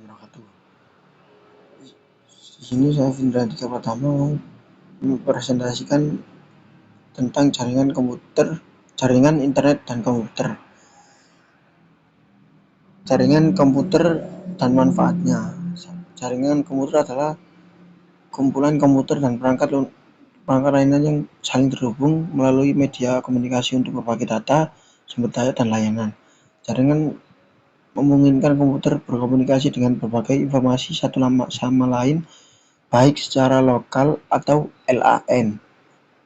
wabarakatuh. Di sini saya Vindra Dika Pratama mempresentasikan tentang jaringan internet dan komputer. Jaringan komputer dan manfaatnya. Jaringan komputer adalah kumpulan komputer dan perangkat lainnya yang saling terhubung melalui media komunikasi untuk berbagi data, sumber daya, dan layanan. Jaringan memungkinkan komputer berkomunikasi dengan berbagai informasi satu sama lain, baik secara lokal atau LAN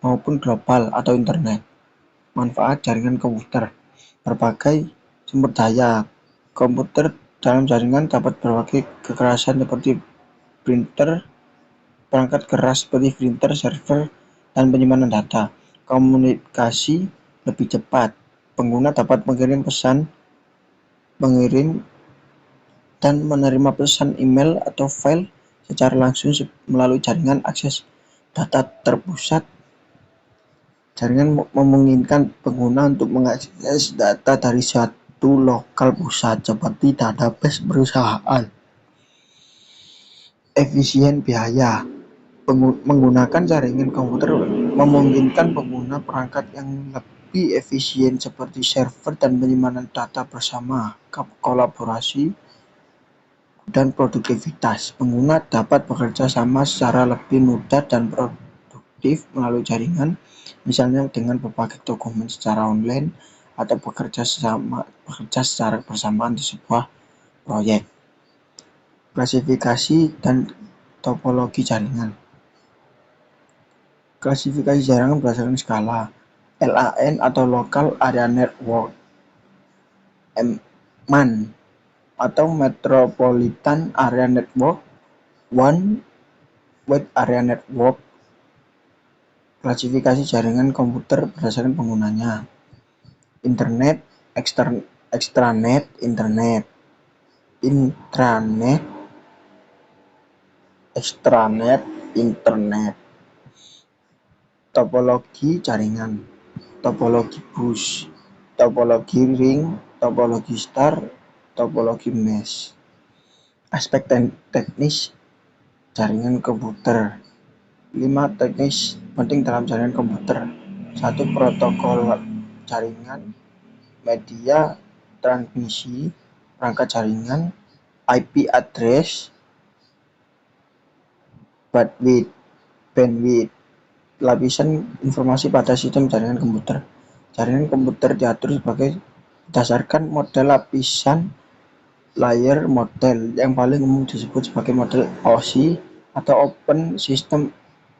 maupun global atau internet. Manfaat jaringan komputer: berbagai sumber daya. Komputer dalam jaringan dapat berbagai kekerasan seperti perangkat keras seperti printer, server, dan penyimpanan data. Komunikasi lebih cepat. Pengguna dapat mengirim dan menerima pesan email atau file secara langsung melalui jaringan akses data terpusat. Jaringan memungkinkan pengguna untuk mengakses data dari suatu lokal pusat seperti database perusahaan. Efisien biaya. Menggunakan jaringan komputer memungkinkan pengguna perangkat yang lebih efisien seperti server dan penyimpanan data bersama, kolaborasi, dan produktivitas. Pengguna dapat bekerja sama secara lebih mudah dan produktif melalui jaringan, misalnya dengan berbagai dokumen secara online atau bekerja secara bersamaan di sebuah proyek. Klasifikasi dan topologi jaringan. Klasifikasi jaringan berdasarkan skala LAN atau Local Area Network, MAN atau Metropolitan Area Network, One Wide Area Network. Klasifikasi jaringan komputer berdasarkan penggunanya: internet, extranet, internet, intranet, extranet, internet. Topologi jaringan: topologi bus, topologi ring, topologi star, topologi mesh. Aspek teknis jaringan komputer. 5 teknis penting dalam jaringan komputer. 1. Protokol jaringan, media transmisi, perangkat jaringan, IP address, bandwidth. Lapisan informasi pada sistem jaringan komputer. Jaringan komputer diatur berdasarkan model lapisan layer model. Yang paling umum disebut sebagai model OSI atau Open System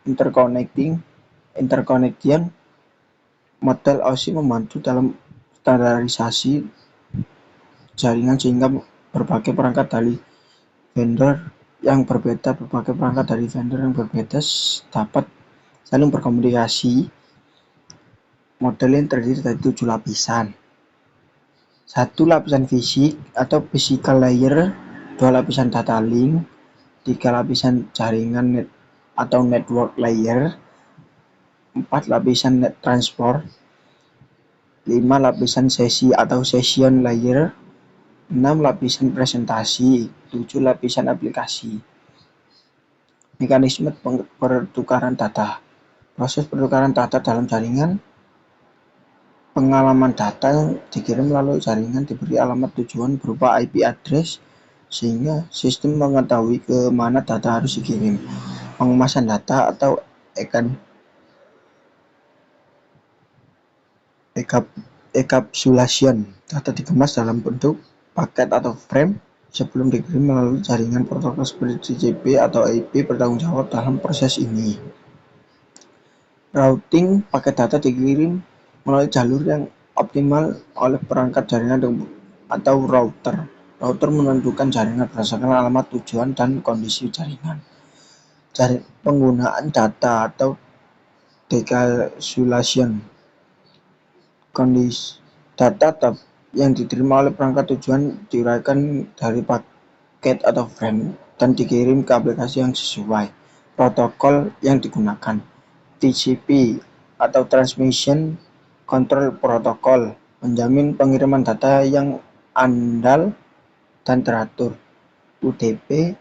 Interconnection. Model OSI membantu dalam standarisasi jaringan sehingga berbagai perangkat dari vendor yang berbeda dapat saling berkomunikasi. Model ini terdiri dari 7 lapisan. 1. Lapisan fisik atau physical layer. 2. Lapisan data link. 3. Lapisan jaringan atau network layer. 4. Lapisan net transport. 5. Lapisan sesi atau session layer. 6. Lapisan presentasi. 7. Lapisan aplikasi. Mekanisme pertukaran data. Proses pertukaran data dalam jaringan. Pengalaman data yang dikirim melalui jaringan diberi alamat tujuan berupa IP address sehingga sistem mengetahui ke mana data harus dikirim. Pengemasan data atau encapsulation. Data dikemas dalam bentuk paket atau frame sebelum dikirim melalui jaringan. Protokol seperti TCP atau IP bertanggung jawab dalam proses ini. Routing. Paket data dikirim melalui jalur yang optimal oleh perangkat jaringan atau router. Router menentukan jaringan berdasarkan alamat tujuan dan kondisi jaringan. Penggunaan data atau decapsulation. Kondisi data yang diterima oleh perangkat tujuan diuraikan dari paket atau frame dan dikirim ke aplikasi yang sesuai. Protokol yang digunakan: TCP atau Transmission Control Protocol, menjamin pengiriman data yang andal dan teratur. UDP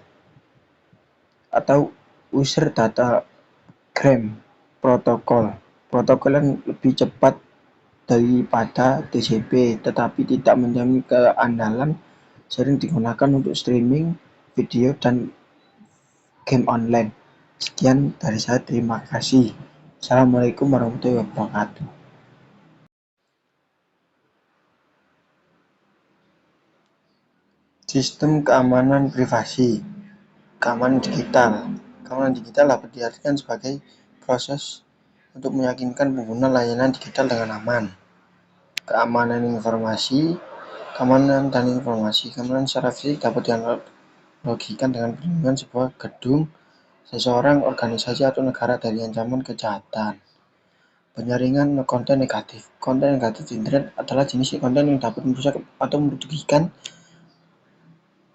atau User Data Protokol. Protokol yang lebih cepat daripada TCP, tetapi tidak menjamin keandalan, sering digunakan untuk streaming video dan game online. Sekian dari saya, terima kasih. Assalamualaikum warahmatullahi wabarakatuh. Sistem keamanan privasi. Keamanan digital. Keamanan digital dapat diartikan sebagai proses untuk meyakinkan pengguna layanan digital dengan aman. Keamanan informasi. Keamanan dan informasi. Keamanan secara fisik dapat dianalogikan dengan perlindungan sebuah gedung, seseorang, organisasi, atau negara dari ancaman kejahatan. Penyaringan konten negatif. Konten negatif di internet adalah jenis konten yang dapat merusak atau merugikan,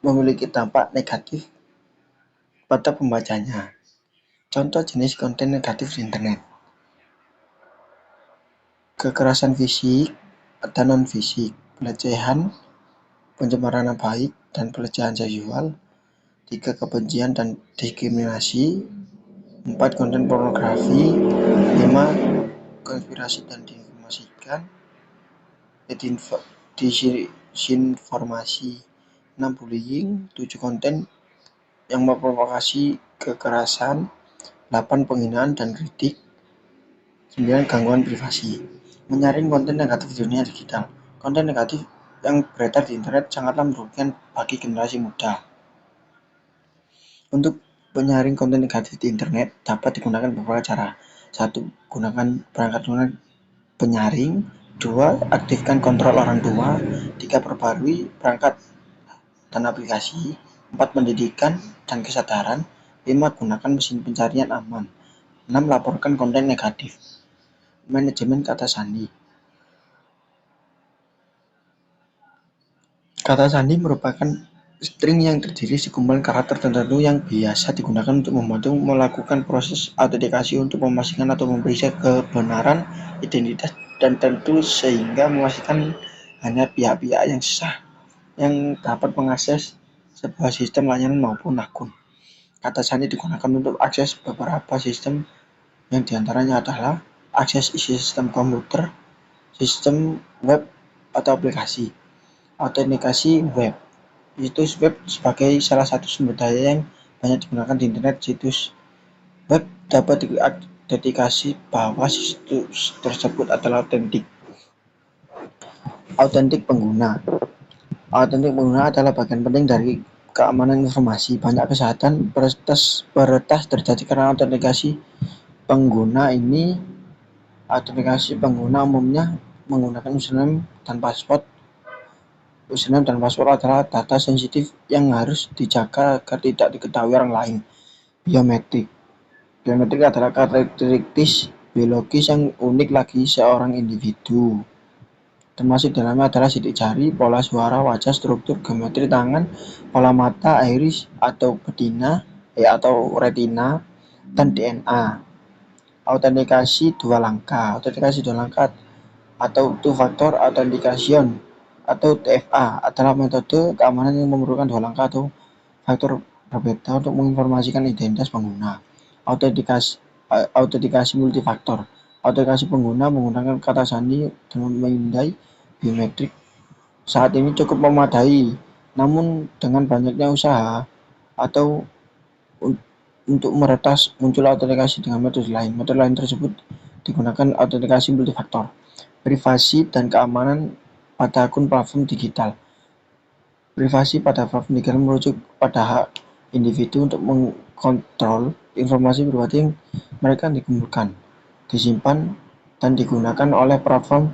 memiliki dampak negatif pada pembacanya. Contoh jenis konten negatif di internet: kekerasan fisik dan non-fisik, pelecehan, pencemaran nama baik, dan pelecehan seksual. 3. Kebencian dan diskriminasi. 4. Konten pornografi. 5. Konspirasi dan disinformasikan, disinformasi. 6. Bullying. 7. Konten yang memprovokasi kekerasan. 8. Penghinaan dan kritik. 9. Gangguan privasi. Menyaring konten negatif di dunia digital. Konten negatif yang beredar di internet sangatlah merugikan bagi generasi muda. Untuk menyaring konten negatif di internet dapat digunakan beberapa cara. 1. Gunakan perangkat lunak penyaring. 2. Aktifkan kontrol orang tua. 3. Perbarui perangkat dan aplikasi. 4. Pendidikan dan kesadaran. 5. Gunakan mesin pencarian aman. 6. Laporkan konten negatif. Manajemen kata sandi. Kata sandi merupakan string yang terdiri sekumpulan karakter tertentu yang biasa digunakan untuk membantu melakukan proses autentikasi untuk memastikan atau memeriksa kebenaran identitas dan tentu, sehingga memastikan hanya pihak-pihak yang sah yang dapat mengakses sebuah sistem layanan maupun akun. Kata sandi digunakan untuk akses beberapa sistem, yang diantaranya adalah akses isi sistem komputer, sistem web atau aplikasi. Autentikasi web. Situs web sebagai salah satu sumber daya yang banyak digunakan di internet. Situs web dapat diautentikasi bahwa situs tersebut adalah autentik. Autentik pengguna. Autentik pengguna adalah bagian penting dari keamanan informasi. Banyak kejahatan peretas terjadi karena autentikasi pengguna ini. Autentikasi pengguna umumnya menggunakan username dan password. Username dan password adalah data sensitif yang harus dijaga agar tidak diketahui orang lain. Biometrik. Biometrik adalah karakteristik biologis yang unik bagi seorang individu. Termasuk dalamnya adalah sidik jari, pola suara, wajah, struktur geometri tangan, pola mata, iris atau betina atau retina, dan DNA. Autentikasi dua langkah. Autentikasi dua langkah atau two-factor authentication atau TFA adalah metode keamanan yang memerlukan dua langkah atau faktor berbeda untuk menginformasikan identitas pengguna. Autentikasi multifaktor. Autentikasi pengguna menggunakan kata sandi dan memindai biometrik saat ini cukup memadai, namun dengan banyaknya usaha atau untuk meretas muncul autentikasi dengan metode lain. Metode lain tersebut digunakan autentikasi multifaktor. Privasi dan keamanan pada akun platform digital. Privasi pada platform digital merujuk pada hak individu untuk mengkontrol informasi pribadi yang mereka dikumpulkan, disimpan, dan digunakan oleh platform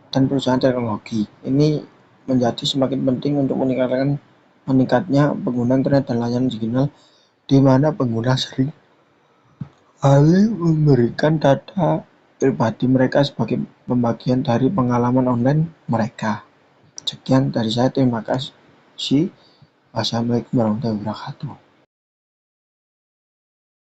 dan perusahaan teknologi. Ini menjadi semakin penting untuk meningkatnya pengguna internet dan layanan digital, di mana pengguna sering kali memberikan data pribadi mereka sebagai pembagian dari pengalaman online mereka. Sekian dari saya, terima kasih. Wassalamualaikum warahmatullahi wabarakatuh.